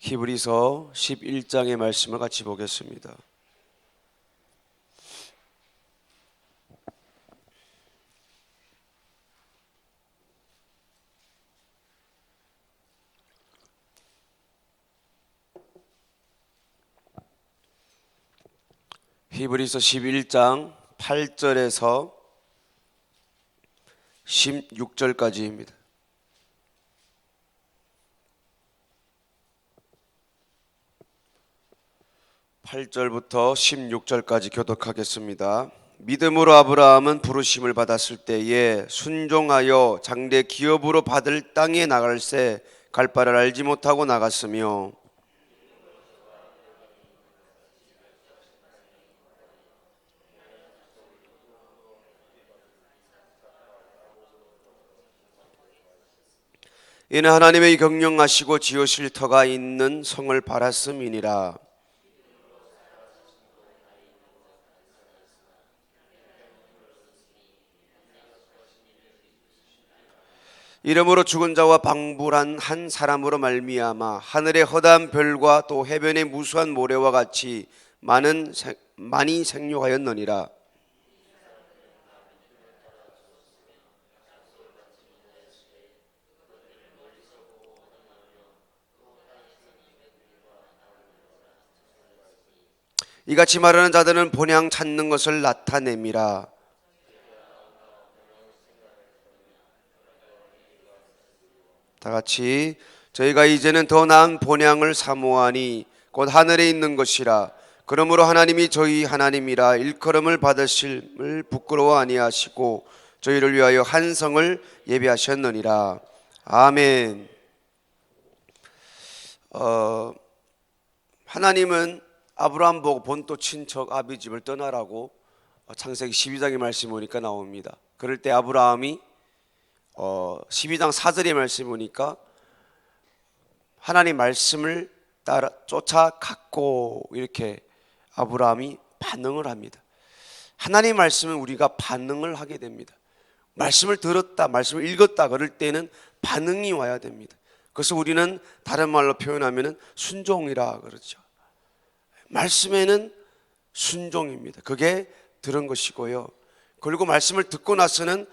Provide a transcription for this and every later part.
히브리서 11장의 말씀을 같이 보겠습니다. 히브리서 11장 8절에서 16절까지입니다. 8절부터 16절까지 교독하겠습니다. 믿음으로 아브라함은 부르심을 받았을 때에 순종하여 장래 기업으로 받을 땅에 나갈새 갈 바를 알지 못하고 나갔으며 이는 하나님의 경영하시고 지으실 터가 있는 성을 바랐음이니라. 이러므로 죽은 자와 방불한 한 사람으로 말미암아 하늘의 허다한 별과 또 해변의 무수한 모래와 같이 많이 생육하였느니라. 이같이 말하는 자들은 본향 찾는 것을 나타냄이라. 다 같이 저희가 이제는 더 나은 본향을 사모하니 곧 하늘에 있는 것이라. 그러므로 하나님이 저희 하나님이라 일컬음을 받으심을 부끄러워 아니하시고 저희를 위하여 한 성을 예비하셨느니라. 아멘. 하나님은 아브라함 보고 본토 친척 아비 집을 떠나라고 창세기 12장의 말씀 보니까 나옵니다. 그럴 때 아브라함이 12장 4절의 말씀 보니까 하나님 말씀을 따라 쫓아갔고 이렇게 아브라함이 반응을 합니다. 하나님 말씀은 우리가 반응을 하게 됩니다. 말씀을 들었다, 말씀을 읽었다 그럴 때는 반응이 와야 됩니다. 그래서 우리는 다른 말로 표현하면 순종이라 그러죠. 말씀에는 순종입니다. 그게 들은 것이고요. 그리고 말씀을 듣고 나서는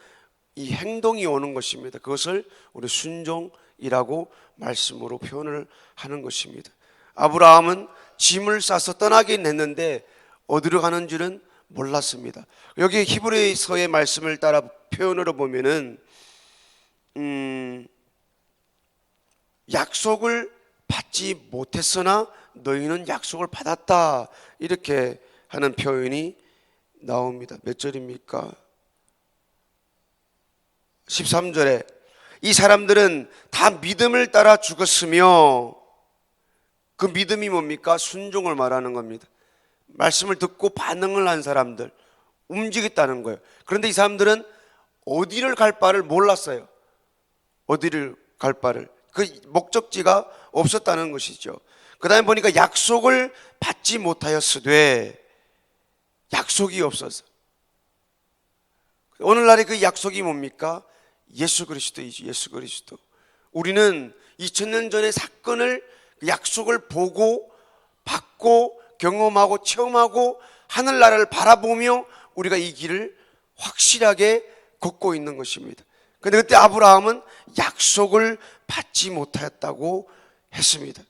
이 행동이 오는 것입니다. 그것을 우리 순종이라고 말씀으로 표현을 하는 것입니다. 아브라함은 짐을 싸서 떠나긴 했는데 어디로 가는 줄은 몰랐습니다. 여기 히브리서의 말씀을 따라 표현으로 보면은 약속을 받지 못했으나 너희는 약속을 받았다 이렇게 하는 표현이 나옵니다. 몇 절입니까? 13절에 이 사람들은 다 믿음을 따라 죽었으며 그 믿음이 뭡니까? 순종을 말하는 겁니다. 말씀을 듣고 반응을 한 사람들, 움직였다는 거예요. 그런데 이 사람들은 어디를 갈 바를 몰랐어요. 어디를 갈 바를, 그 목적지가 없었다는 것이죠. 그 다음에 보니까 약속을 받지 못하였으되, 약속이 없어서. 오늘날의 그 약속이 뭡니까? 예수 그리스도이죠. 예수 그리스도. 우리는 2000년 전의 사건을, 그 약속을 보고 받고 경험하고 체험하고 하늘나라를 바라보며 우리가 이 길을 확실하게 걷고 있는 것입니다. 그런데 그때 아브라함은 약속을 받지 못하였다고 했습니다.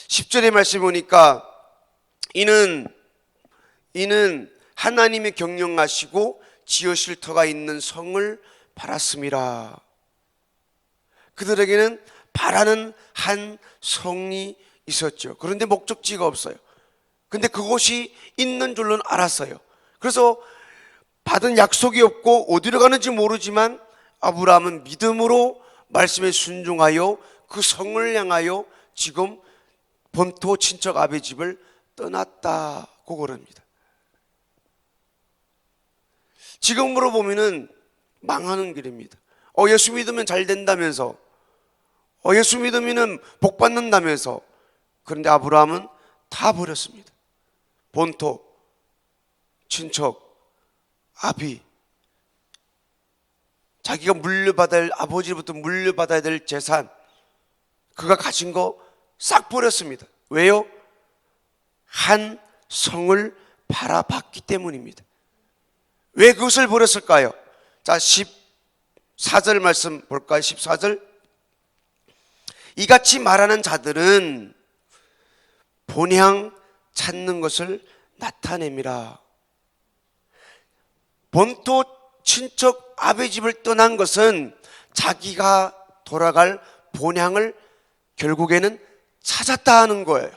10절의 말씀 보니까 이는 하나님이 경영하시고 지으실 터가 있는 성을 바랐음이라. 그들에게는 바라는 한 성이 있었죠. 그런데 목적지가 없어요. 근데 그곳이 있는 줄로는 알았어요. 그래서 받은 약속이 없고 어디로 가는지 모르지만 아브라함은 믿음으로 말씀에 순종하여 그 성을 향하여 지금 본토 친척 아비 집을 떠났다고 그럽니다. 지금으로 보면은 망하는 길입니다. 예수 믿으면 잘 된다면서, 예수 믿으면 복 받는다면서. 그런데 아브라함은 다 버렸습니다. 본토, 친척, 아비, 자기가 물려받아야 할, 아버지로부터 물려받아야 될 재산, 그가 가진 거 싹 버렸습니다. 왜요? 한 성을 바라봤기 때문입니다. 왜 그것을 버렸을까요? 자, 14절 말씀 볼까요? 14절. 이같이 말하는 자들은 본향 찾는 것을 나타냅니다. 본토 친척 아버지 집을 떠난 것은 자기가 돌아갈 본향을 결국에는 찾았다는 거예요.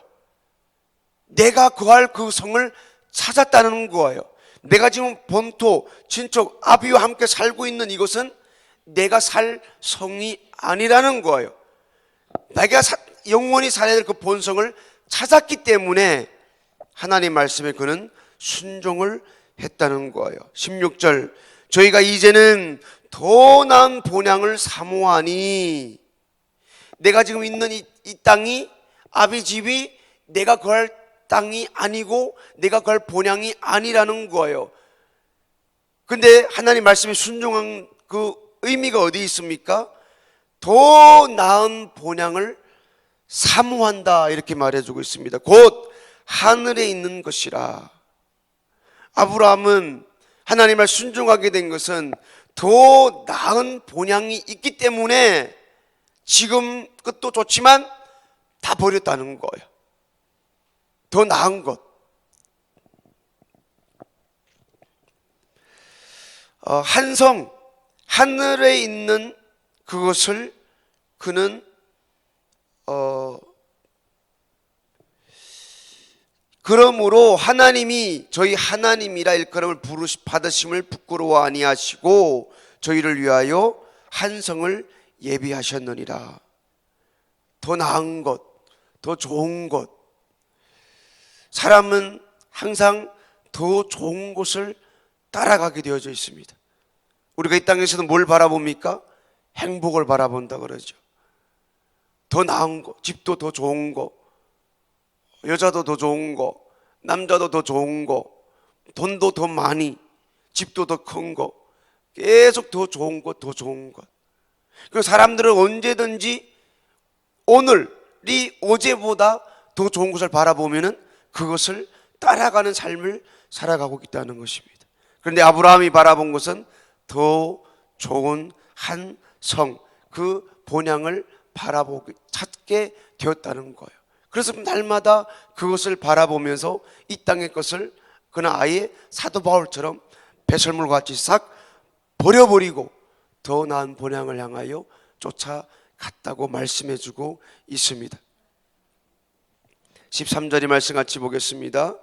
내가 거할 그 성을 찾았다는 거예요. 내가 지금 본토 친척 아비와 함께 살고 있는 이것은 내가 살 성이 아니라는 거예요. 내가 영원히 살아야 될 그 본성을 찾았기 때문에 하나님 말씀에 그는 순종을 했다는 거예요. 16절. 저희가 이제는 더 나은 본향을 사모하니, 내가 지금 있는 이 땅이 아비 집이 내가 거할 땅이 아니고 내가 거할 본향이 아니라는 거예요. 근데 하나님 말씀에 순종한 그 의미가 어디 있습니까? 더 나은 본향을 사모한다, 이렇게 말해주고 있습니다. 곧 하늘에 있는 것이라. 아브라함은 하나님을 순종하게 된 것은 더 나은 본향이 있기 때문에 지금 것도 좋지만 다 버렸다는 거예요. 더 나은 것. 한성, 하늘에 있는 그것을 그는 그러므로 하나님이 저희 하나님이라 일컬음을 받으심을 부끄러워 아니하시고 저희를 위하여 한성을 예비하셨느니라. 더 나은 것, 더 좋은 것. 사람은 항상 더 좋은 곳을 따라가게 되어져 있습니다. 우리가 이 땅에서는 뭘 바라봅니까? 행복을 바라본다 그러죠. 더 나은 거, 집도 더 좋은 거, 여자도 더 좋은 거, 남자도 더 좋은 거, 돈도 더 많이, 집도 더 큰 거, 계속 더 좋은 것, 더 좋은 것. 그 사람들은 언제든지 오늘이 어제보다 더 좋은 것을 바라보면은 그것을 따라가는 삶을 살아가고 있다는 것입니다. 그런데 아브라함이 바라본 것은 더 좋은 한 성, 그 본향을 바라보기 찾게 되었다는 거예요. 그래서 날마다 그것을 바라보면서 이 땅의 것을 그는 아예 사도 바울처럼 배설물같이 싹 버려버리고 더 나은 본향을 향하여 쫓아갔다고 말씀해주고 있습니다. 13절의 말씀 같이 보겠습니다.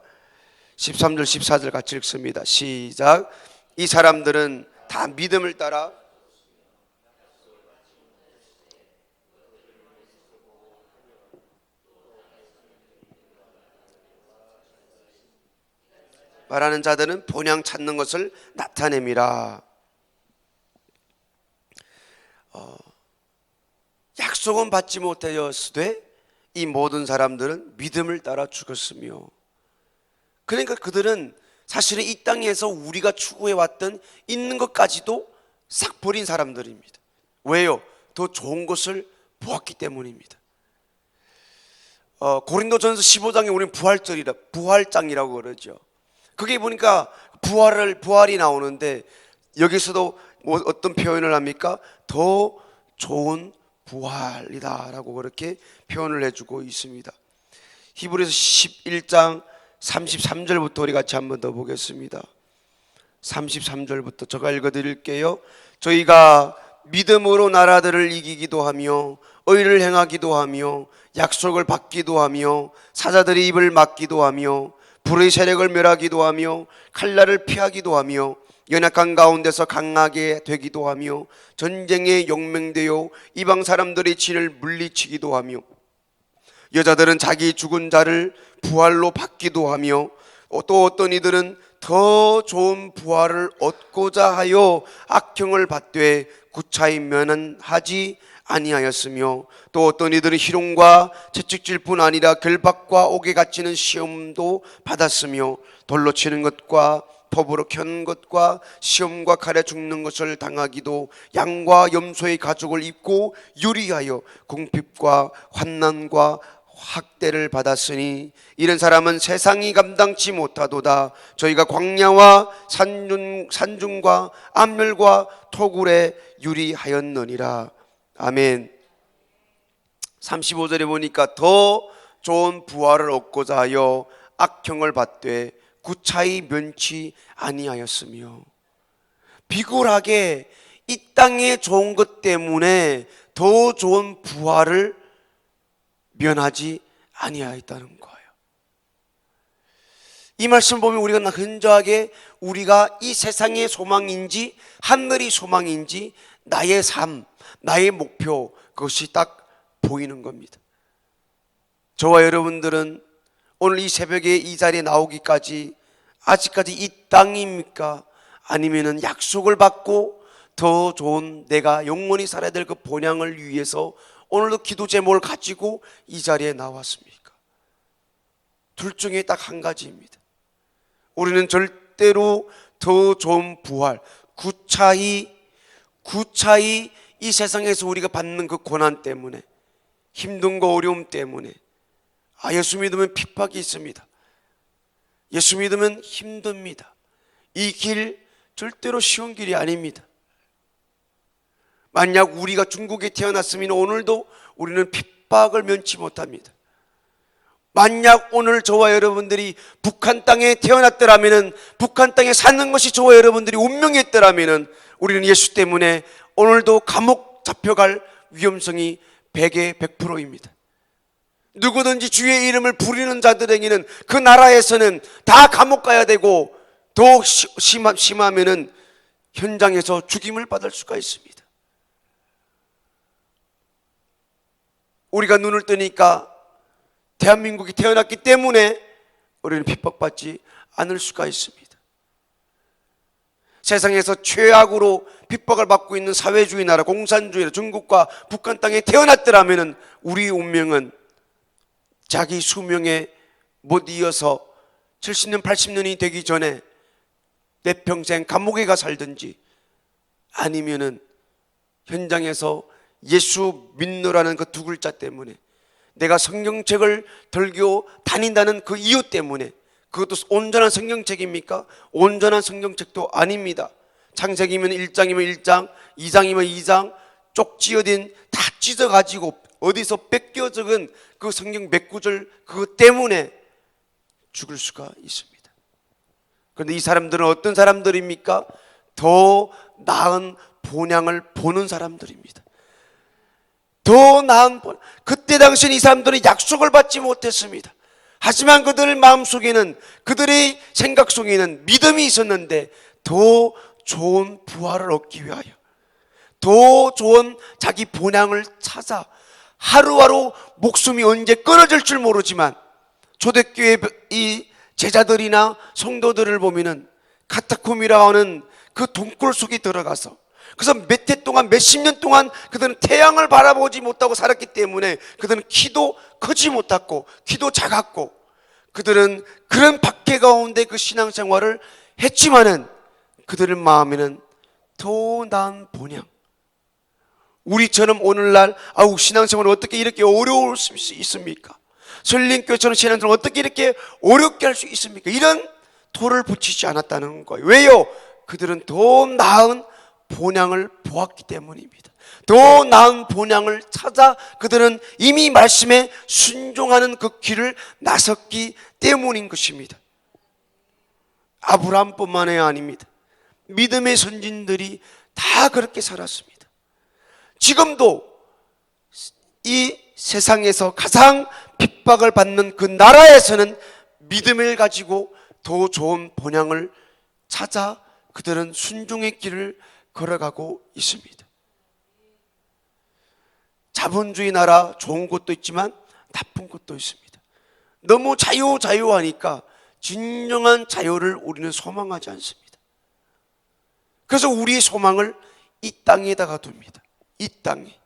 13절 14절 같이 읽습니다. 시작. 이 사람들은 다 믿음을 따라 말하는 자들은 본향 찾는 것을 나타냅니다. 약속은 받지 못하였으되 이 모든 사람들은 믿음을 따라 죽었으며, 그러니까 그들은 사실은 이 땅에서 우리가 추구해왔던 있는 것까지도 싹 버린 사람들입니다. 왜요? 더 좋은 것을 보았기 때문입니다. 고린도전서 15장에 우리는 부활장이라고 그러죠. 그게 보니까 부활이 나오는데 여기서도 어떤 표현을 합니까? 더 좋은 부활이다 라고 그렇게 표현을 해주고 있습니다. 히브리서 11장 33절부터 우리 같이 한번 더 보겠습니다. 33절부터 제가 읽어드릴게요. 저희가 믿음으로 나라들을 이기기도 하며 의를 행하기도 하며 약속을 받기도 하며 사자들의 입을 막기도 하며 불의 세력을 멸하기도 하며 칼날을 피하기도 하며 연약한 가운데서 강하게 되기도 하며 전쟁에 용맹되어 이방 사람들의 진을 물리치기도 하며 여자들은 자기 죽은 자를 부활로 받기도 하며 또 어떤 이들은 더 좋은 부활을 얻고자 하여 악형을 받되 구차히 면하지 아니하였으며 또 어떤 이들은 희롱과 채찍질 뿐 아니라 결박과 옥에 갇히는 시험도 받았으며 돌로 치는 것과 법으로 켜는 것과 시험과 칼에 죽는 것을 당하기도 양과 염소의 가죽을 입고 유리하여 궁핍과 환난과 학대를 받았으니 이런 사람은 세상이 감당치 못하도다. 저희가 광야와 산중과 암멸과 토굴에 유리하였느니라. 아멘. 35절에 보니까 더 좋은 부활을 얻고자 하여 악형을 받되 구차히 면치 아니하였으며, 비굴하게 이 땅에 좋은 것 때문에 더 좋은 부활을 면하지 아니하였다는 거예요. 이 말씀을 보면 우리가 근저하게 우리가 이 세상의 소망인지 하늘이 소망인지 나의 삶, 나의 목표, 그것이 딱 보이는 겁니다. 저와 여러분들은 오늘 이 새벽에 이 자리에 나오기까지 아직까지 이 땅입니까? 아니면은 약속을 받고 더 좋은 내가 영원히 살아야 될 그 본향을 위해서 오늘도 기도 제목을 가지고 이 자리에 나왔습니까? 둘 중에 딱 한 가지입니다. 우리는 절대로 더 좋은 부활, 구차히 이 세상에서 우리가 받는 그 고난 때문에, 힘든 거 어려움 때문에, 예수 믿으면 핍박이 있습니다. 예수 믿으면 힘듭니다. 이 길 절대로 쉬운 길이 아닙니다. 만약 우리가 중국에 태어났으면 오늘도 우리는 핍박을 면치 못합니다. 만약 오늘 저와 여러분들이 북한 땅에 태어났더라면, 북한 땅에 사는 것이 저와 여러분들이 운명이었더라면 우리는 예수 때문에 오늘도 감옥 잡혀갈 위험성이 100에 100%입니다. 누구든지 주의 이름을 부리는 자들에게는 그 나라에서는 다 감옥 가야 되고, 더욱 심하면은 현장에서 죽임을 받을 수가 있습니다. 우리가 눈을 뜨니까 대한민국이 태어났기 때문에 우리는 핍박받지 않을 수가 있습니다. 세상에서 최악으로 핍박을 받고 있는 사회주의 나라, 공산주의 중국과 북한 땅에 태어났더라면 우리의 운명은 자기 수명에 못 이어서 70년, 80년이 되기 전에 내 평생 감옥에 가 살든지, 아니면은 현장에서 예수 믿노라는 그 두 글자 때문에, 내가 성경책을 들고 다닌다는 그 이유 때문에, 그것도 온전한 성경책입니까? 온전한 성경책도 아닙니다. 창세기면 1장이면 1장, 2장이면 2장, 쪽지어진 다 찢어가지고 어디서 뺏겨 적은 그 성경 몇 구절 그것 때문에 죽을 수가 있습니다. 그런데 이 사람들은 어떤 사람들입니까? 더 나은 본향을 보는 사람들입니다. 더 나은 본향. 그때 당시에 이 사람들은 약속을 받지 못했습니다. 하지만 그들 마음속에는, 그들의 생각 속에는 믿음이 있었는데, 더 좋은 부활을 얻기 위하여, 더 좋은 자기 본향을 찾아 하루하루 목숨이 언제 끊어질 줄 모르지만, 초대교회 이 제자들이나 성도들을 보면은 카타콤이라 하는 그 동굴 속에 들어가서, 그래서 몇 해 동안, 몇십 년 동안 그들은 태양을 바라보지 못하고 살았기 때문에 그들은 키도 크지 못했고 키도 작았고, 그들은 그런 박해 가운데 그 신앙생활을 했지만은 그들의 마음에는 더 나은 본향, 우리처럼 오늘날 신앙생활은 어떻게 이렇게 어려울 수 있습니까? 설린교회처럼 신앙생활을 어떻게 이렇게 어렵게 할 수 있습니까? 이런 돌을 붙이지 않았다는 거예요. 왜요? 그들은 더 나은 본향을 보았기 때문입니다. 더 나은 본향을 찾아 그들은 이미 말씀에 순종하는 그 길을 나섰기 때문인 것입니다. 아브라함뿐만이 아닙니다. 믿음의 선진들이 다 그렇게 살았습니다. 지금도 이 세상에서 가장 핍박을 받는 그 나라에서는 믿음을 가지고 더 좋은 본향을 찾아 그들은 순종의 길을 걸어가고 있습니다. 자본주의 나라 좋은 곳도 있지만 나쁜 곳도 있습니다. 너무 자유하니까 진정한 자유를 우리는 소망하지 않습니다. 그래서 우리의 소망을 이 땅에다가 둡니다. 이 땅에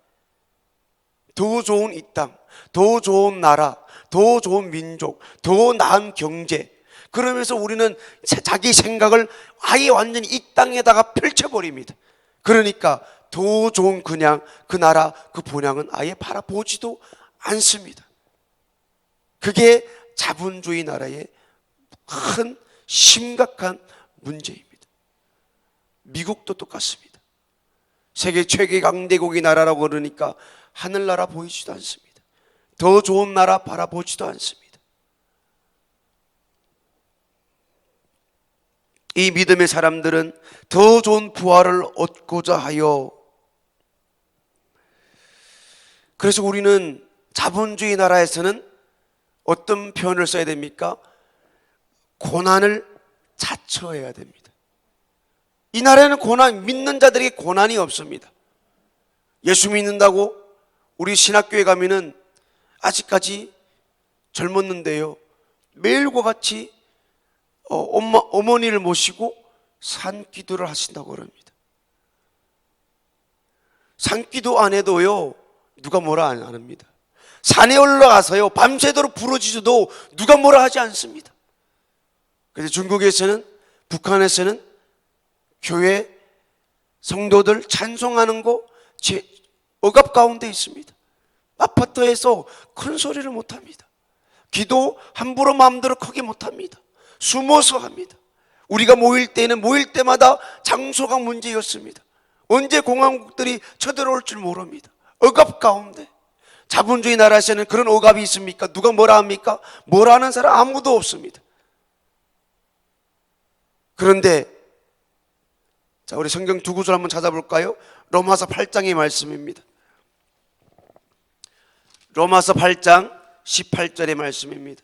더 좋은 이 땅, 더 좋은 나라, 더 좋은 민족, 더 나은 경제, 그러면서 우리는 자기 생각을 아예 완전히 이 땅에다가 펼쳐버립니다. 그러니까 더 좋은 그냥 그 나라 그 본향은 아예 바라보지도 않습니다. 그게 자본주의 나라의 큰 심각한 문제입니다. 미국도 똑같습니다. 세계 최대 강대국의 나라라고 그러니까 하늘나라 보이지도 않습니다. 더 좋은 나라 바라보지도 않습니다. 이 믿음의 사람들은 더 좋은 부활을 얻고자 하여, 그래서 우리는 자본주의 나라에서는 어떤 표현을 써야 됩니까? 고난을 자처해야 됩니다. 이 나라에는 믿는 자들에게 고난이 없습니다. 예수 믿는다고 우리 신학교에 가면은 아직까지 젊었는데요, 매일과 같이 어머니를 모시고 산기도를 하신다고 그럽니다. 산기도 안 해도요, 누가 뭐라 안 합니다. 산에 올라가서요, 밤새도록 부러지셔도 누가 뭐라 하지 않습니다. 그래서 중국에서는, 북한에서는 교회 성도들 찬송하는 거 억압 가운데 있습니다. 아파트에서 큰 소리를 못합니다. 기도 함부로 마음대로 크게 못합니다. 숨어서 합니다. 우리가 모일 때는 모일 때마다 장소가 문제였습니다. 언제 공화국들이 쳐들어올 줄 모릅니다. 억압 가운데. 자본주의 나라에서는 그런 억압이 있습니까? 누가 뭐라 합니까? 뭐라 하는 사람 아무도 없습니다. 그런데 자, 우리 성경 두 구절 한번 찾아볼까요? 로마서 8장의 말씀입니다. 로마서 8장 18절의 말씀입니다.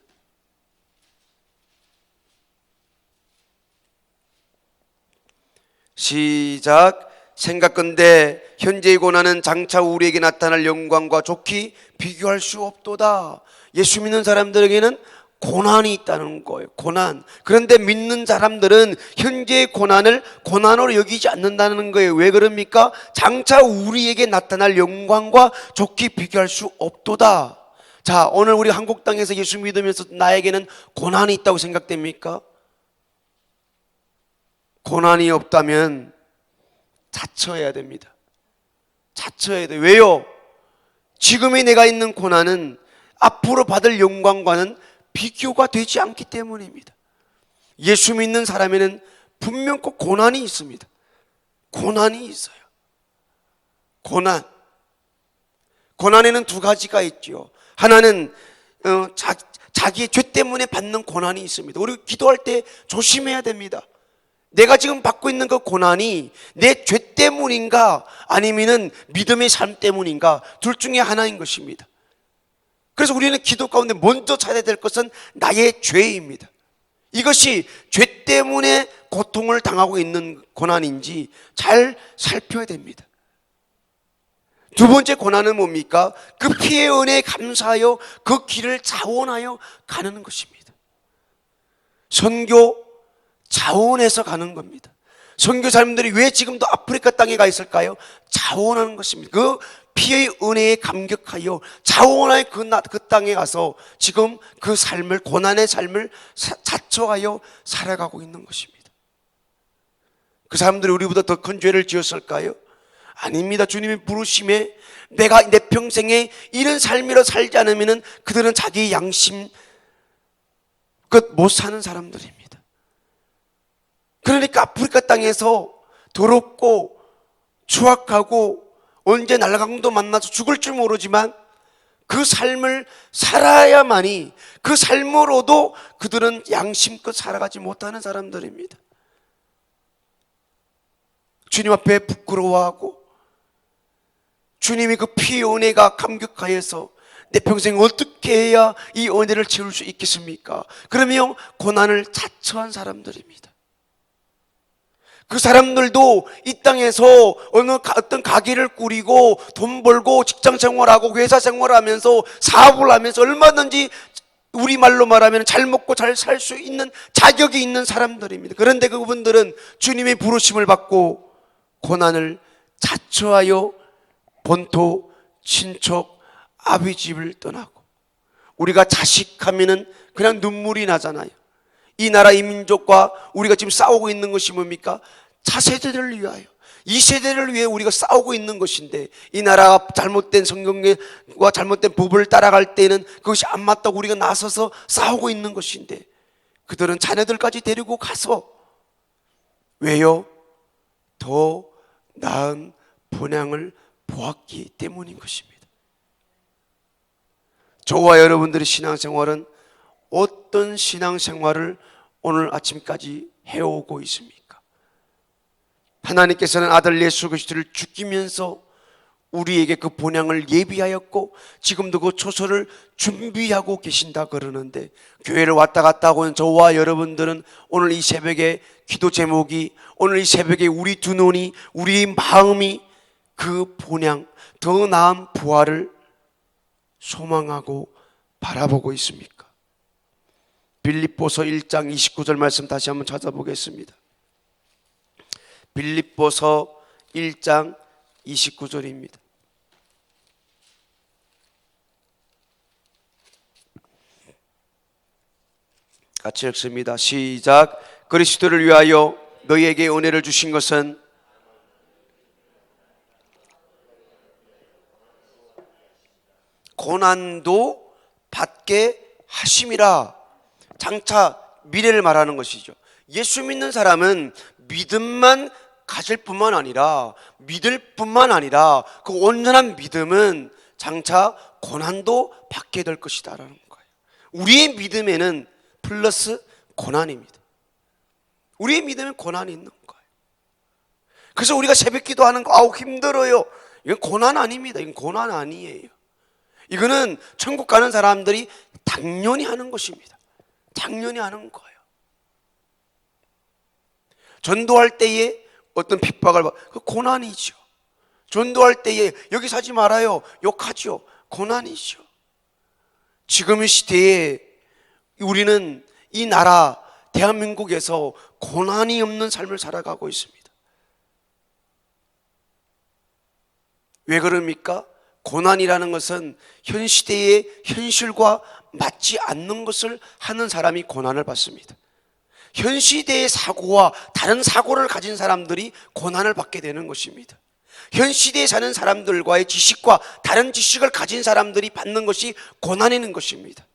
시작. 생각건대 현재의 고난은 장차 우리에게 나타날 영광과 좋게 비교할 수 없도다. 예수 믿는 사람들에게는 고난이 있다는 거예요. 고난. 그런데 믿는 사람들은 현재의 고난을 고난으로 여기지 않는다는 거예요. 왜 그럽니까? 장차 우리에게 나타날 영광과 좋게 비교할 수 없도다. 자, 오늘 우리 한국 땅에서 예수 믿으면서 나에게는 고난이 있다고 생각됩니까? 고난이 없다면 자처해야 됩니다. 자처해야 돼요. 왜요? 지금의 내가 있는 고난은 앞으로 받을 영광과는 비교가 되지 않기 때문입니다. 예수 믿는 사람에는 분명 꼭 고난이 있습니다. 고난이 있어요. 고난에는 두 가지가 있죠. 하나는 자기의 죄 때문에 받는 고난이 있습니다. 우리 기도할 때 조심해야 됩니다. 내가 지금 받고 있는 그 고난이 내 죄 때문인가 아니면은 믿음의 삶 때문인가, 둘 중에 하나인 것입니다. 그래서 우리는 기도 가운데 먼저 찾아야 될 것은 나의 죄입니다. 이것이 죄 때문에 고통을 당하고 있는 고난인지 잘 살펴야 됩니다. 두 번째 고난은 뭡니까? 그 피의 은혜에 감사하여 그 길을 자원하여 가는 것입니다. 선교 자원해서 가는 겁니다. 선교사님들이 왜 지금도 아프리카 땅에 가 있을까요? 자원하는 것입니다. 그 피의 은혜에 감격하여 자원하여 그 땅에 가서 지금 그 삶을, 고난의 삶을 자처하여 살아가고 있는 것입니다. 그 사람들이 우리보다 더 큰 죄를 지었을까요? 아닙니다. 주님의 부르심에 내가 내 평생에 이런 삶으로 살지 않으면 그들은 자기 양심 끝 못 사는 사람들입니다. 그러니까 아프리카 땅에서 더럽고 추악하고 언제 날강도 만나서 죽을 줄 모르지만 그 삶을 살아야만이, 그 삶으로도 그들은 양심껏 살아가지 못하는 사람들입니다. 주님 앞에 부끄러워하고 주님이 그 피의 은혜가 감격하여서 내 평생 어떻게 해야 이 은혜를 채울 수 있겠습니까? 그러면 고난을 자처한 사람들입니다. 그 사람들도 이 땅에서 어떤 가게를 꾸리고 돈 벌고 직장 생활하고 회사 생활하면서 사업을 하면서 얼마든지 우리말로 말하면 잘 먹고 잘 살 수 있는 자격이 있는 사람들입니다. 그런데 그분들은 주님의 부르심을 받고 고난을 자처하여 본토, 친척, 아비 집을 떠나고, 우리가 자식하면은 그냥 눈물이 나잖아요. 이 나라 이 민족과 우리가 지금 싸우고 있는 것이 뭡니까? 차세대를 위하여, 이 세대를 위해 우리가 싸우고 있는 것인데, 이 나라가 잘못된 성경과 잘못된 법을 따라갈 때는 그것이 안 맞다고 우리가 나서서 싸우고 있는 것인데, 그들은 자녀들까지 데리고 가서 왜요? 더 나은 본향을 보았기 때문인 것입니다. 저와 여러분들의 신앙생활은 어떤 신앙생활을 오늘 아침까지 해오고 있습니까? 하나님께서는 아들 예수 그리스도를 죽이면서 우리에게 그 본향을 예비하였고 지금도 그 초소를 준비하고 계신다 그러는데, 교회를 왔다 갔다 하고 있는 저와 여러분들은 오늘 이 새벽에 기도 제목이, 오늘 이 새벽에 우리 두 눈이, 우리 마음이 그 본향, 더 나은 부활을 소망하고 바라보고 있습니까? 빌립보서 1장 29절 말씀 다시 한번 찾아보겠습니다. 빌립보서 1장 29절입니다. 같이 읽습니다. 시작. 그리스도를 위하여 너희에게 은혜를 주신 것은 고난도 받게 하심이라. 장차 미래를 말하는 것이죠. 예수 믿는 사람은 믿음만 가질 뿐만 아니라, 믿을 뿐만 아니라 그 온전한 믿음은 장차 고난도 받게 될 것이다 라는 거예요. 우리의 믿음에는 플러스 고난입니다. 우리의 믿음엔 고난이 있는 거예요. 그래서 우리가 새벽 기도하는 거, 아우 힘들어요, 이건 고난 아닙니다. 이건 고난 아니에요. 이거는 천국 가는 사람들이 당연히 하는 것입니다. 당연히 하는 거예요. 전도할 때에 어떤 핍박을 그 고난이죠. 전도할 때에 여기 사지 말아요, 욕하죠. 고난이죠. 지금의 시대에 우리는 이 나라 대한민국에서 고난이 없는 삶을 살아가고 있습니다. 왜 그럽니까? 고난이라는 것은 현 시대의 현실과 맞지 않는 것을 하는 사람이 고난을 받습니다. 현 시대의 사고와 다른 사고를 가진 사람들이 고난을 받게 되는 것입니다. 현 시대에 사는 사람들과의 지식과 다른 지식을 가진 사람들이 받는 것이 고난인 것입니다.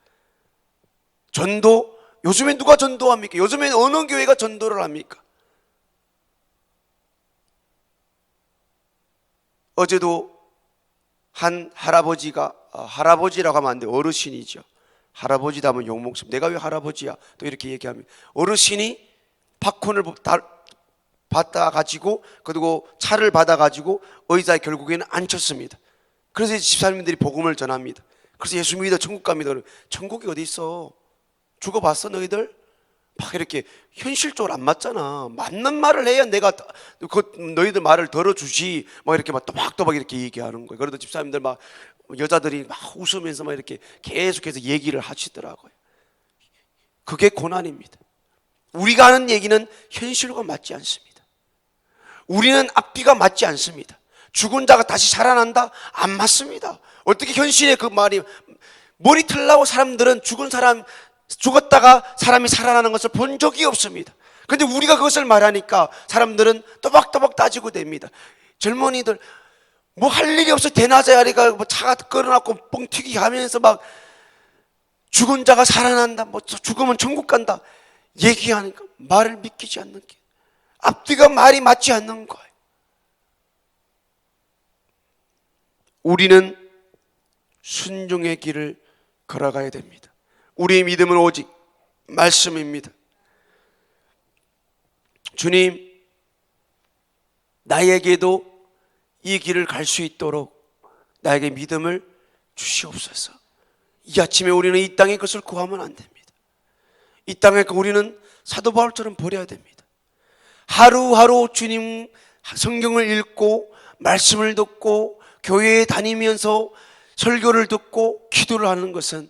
전도, 요즘에 누가 전도합니까? 요즘에 어느 교회가 전도를 합니까? 어제도 한 할아버지가, 할아버지라고 하면 안 돼요, 어르신이죠. 할아버지다 하면 욕먹습니다. 내가 왜 할아버지야? 또 이렇게 얘기하면, 어르신이 팝콘을 받아가지고, 그리고 차를 받아가지고 의자에 결국에는 앉혔습니다. 그래서 집사님들이 복음을 전합니다. 그래서 예수 믿어 천국 갑니다. 천국이 어디 있어? 죽어봤어 너희들? 막 이렇게 현실적으로 안 맞잖아. 맞는 말을 해야 내가 너희들 말을 들어주지. 막 이렇게 막 또박또박 이렇게 얘기하는 거예요. 그래도 집사님들 막 여자들이 막 웃으면서 막 이렇게 계속해서 얘기를 하시더라고요. 그게 고난입니다. 우리가 하는 얘기는 현실과 맞지 않습니다. 우리는 앞뒤가 맞지 않습니다. 죽은 자가 다시 살아난다? 안 맞습니다. 어떻게 현실의 그 말이, 머리 틀라고 사람들은 죽은 사람, 죽었다가 사람이 살아나는 것을 본 적이 없습니다. 그런데 우리가 그것을 말하니까 사람들은 또박또박 따지고 됩니다. 젊은이들 뭐 할 일이 없어 대낮에아리가 뭐 차가 끌어놨고 뻥튀기 하면서 막 죽은 자가 살아난다, 뭐 죽으면 천국 간다 얘기하니까 말을 믿기지 않는 게, 앞뒤가 말이 맞지 않는 거예요. 우리는 순종의 길을 걸어가야 됩니다. 우리의 믿음은 오직 말씀입니다. 주님, 나에게도 이 길을 갈 수 있도록 나에게 믿음을 주시옵소서. 이 아침에 우리는 이 땅의 것을 구하면 안 됩니다. 이 땅의 것 우리는 사도 바울처럼 버려야 됩니다. 하루하루 주님 성경을 읽고 말씀을 듣고 교회에 다니면서 설교를 듣고 기도를 하는 것은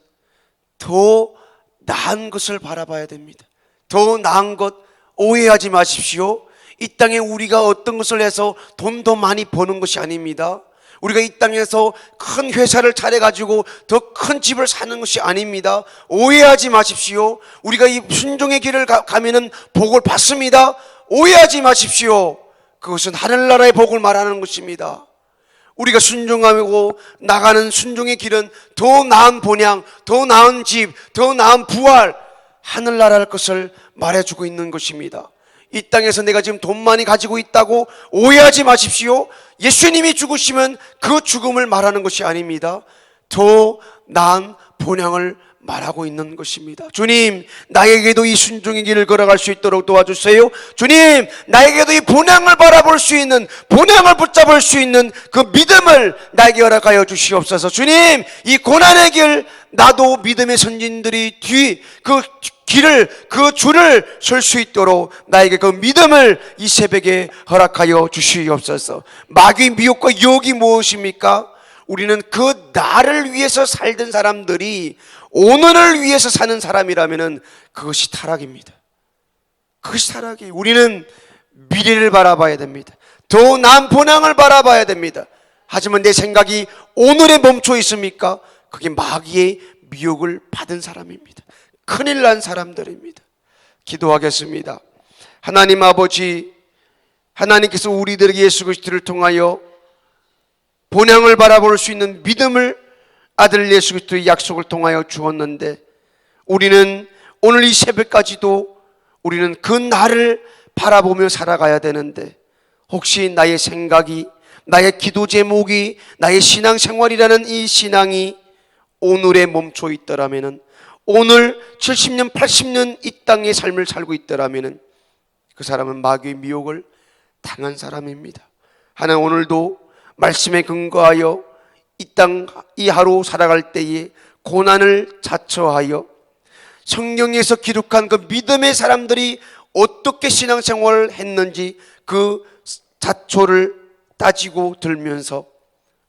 더 나은 것을 바라봐야 됩니다. 더 나은 것 오해하지 마십시오. 이 땅에 우리가 어떤 것을 해서 돈 더 많이 버는 것이 아닙니다. 우리가 이 땅에서 큰 회사를 차려가지고 더 큰 집을 사는 것이 아닙니다. 오해하지 마십시오. 우리가 이 순종의 길을 가면은 복을 받습니다. 오해하지 마십시오. 그것은 하늘나라의 복을 말하는 것입니다. 우리가 순종하고 나가는 순종의 길은 더 나은 본향, 더 나은 집, 더 나은 부활, 하늘나라의 것을 말해주고 있는 것입니다. 이 땅에서 내가 지금 돈 많이 가지고 있다고 오해하지 마십시오. 예수님이 죽으시면 그 죽음을 말하는 것이 아닙니다. 더 나은 본향을 말하고 있는 것입니다. 주님, 나에게도 이 순종의 길을 걸어갈 수 있도록 도와주세요. 주님, 나에게도 이 본향을 바라볼 수 있는, 본향을 붙잡을 수 있는 그 믿음을 나에게 허락하여 주시옵소서. 주님, 이 고난의 길, 나도 믿음의 선진들이 그 길을, 그 줄을 설 수 있도록 나에게 그 믿음을 이 새벽에 허락하여 주시옵소서. 마귀의 미혹과 유혹이 무엇입니까? 우리는 그 나를 위해서 살던 사람들이 오늘을 위해서 사는 사람이라면 그것이 타락입니다. 그것이 타락이에요. 우리는 미래를 바라봐야 됩니다. 더 나은 본향을 바라봐야 됩니다. 하지만 내 생각이 오늘에 멈춰 있습니까? 그게 마귀의 미혹을 받은 사람입니다. 큰일 난 사람들입니다. 기도하겠습니다. 하나님 아버지, 하나님께서 우리들에게 예수 그리스도를 통하여 본향을 바라볼 수 있는 믿음을 아들 예수 그리스도의 약속을 통하여 주었는데, 우리는 오늘 이 새벽까지도 우리는 그 날을 바라보며 살아가야 되는데, 혹시 나의 생각이, 나의 기도 제목이, 나의 신앙생활이라는 이 신앙이 오늘에 멈춰 있더라면, 오늘 70년 80년 이 땅의 삶을 살고 있더라면 그 사람은 마귀의 미혹을 당한 사람입니다. 하나님, 오늘도 말씀에 근거하여 이 땅, 이 하루 살아갈 때에 고난을 자처하여 성경에서 기록한 그 믿음의 사람들이 어떻게 신앙생활을 했는지 그 자초를 따지고 들면서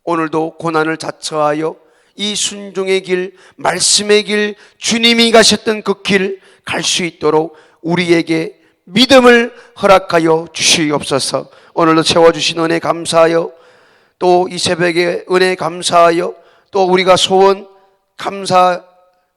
오늘도 고난을 자처하여 이 순종의 길, 말씀의 길, 주님이 가셨던 그 길 갈 수 있도록 우리에게 믿음을 허락하여 주시옵소서. 오늘도 채워주신 은혜 감사하여, 또 이 새벽에 은혜 감사하여, 또 우리가 소원 감사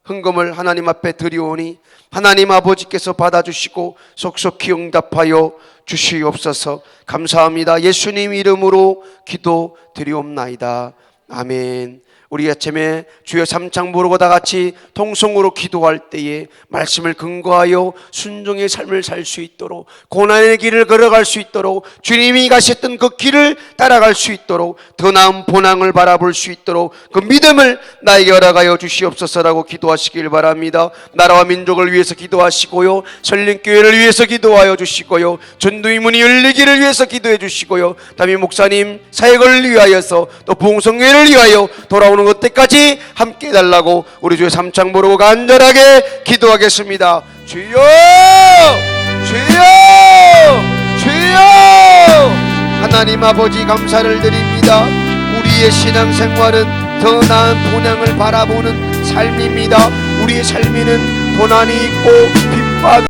헌금을 하나님 앞에 드리오니 하나님 아버지께서 받아주시고 속속히 응답하여 주시옵소서. 감사합니다. 예수님 이름으로 기도 드리옵나이다. 아멘. 우리 아침에 주여 삼창 부르고 다 같이 통성으로 기도할 때에 말씀을 근거하여 순종의 삶을 살 수 있도록, 고난의 길을 걸어갈 수 있도록, 주님이 가셨던 그 길을 따라갈 수 있도록, 더 나은 본향을 바라볼 수 있도록 그 믿음을 나에게 허락하여 주시옵소서라고 기도하시길 바랍니다. 나라와 민족을 위해서 기도하시고요, 설림교회를 위해서 기도하여 주시고요, 전도의 문이 열리기를 위해서 기도해 주시고요, 담임 목사님 사역을 위하여서 또 부흥성회를 위하여 돌아오는 그때까지 함께 해달라고 우리 주의 삼창 부르고 간절하게 기도하겠습니다. 주여, 주여, 주여. 하나님 아버지 감사를 드립니다. 우리의 신앙생활은 더 나은 본향을 바라보는 삶입니다. 우리의 삶에는 고난이 있고 핍박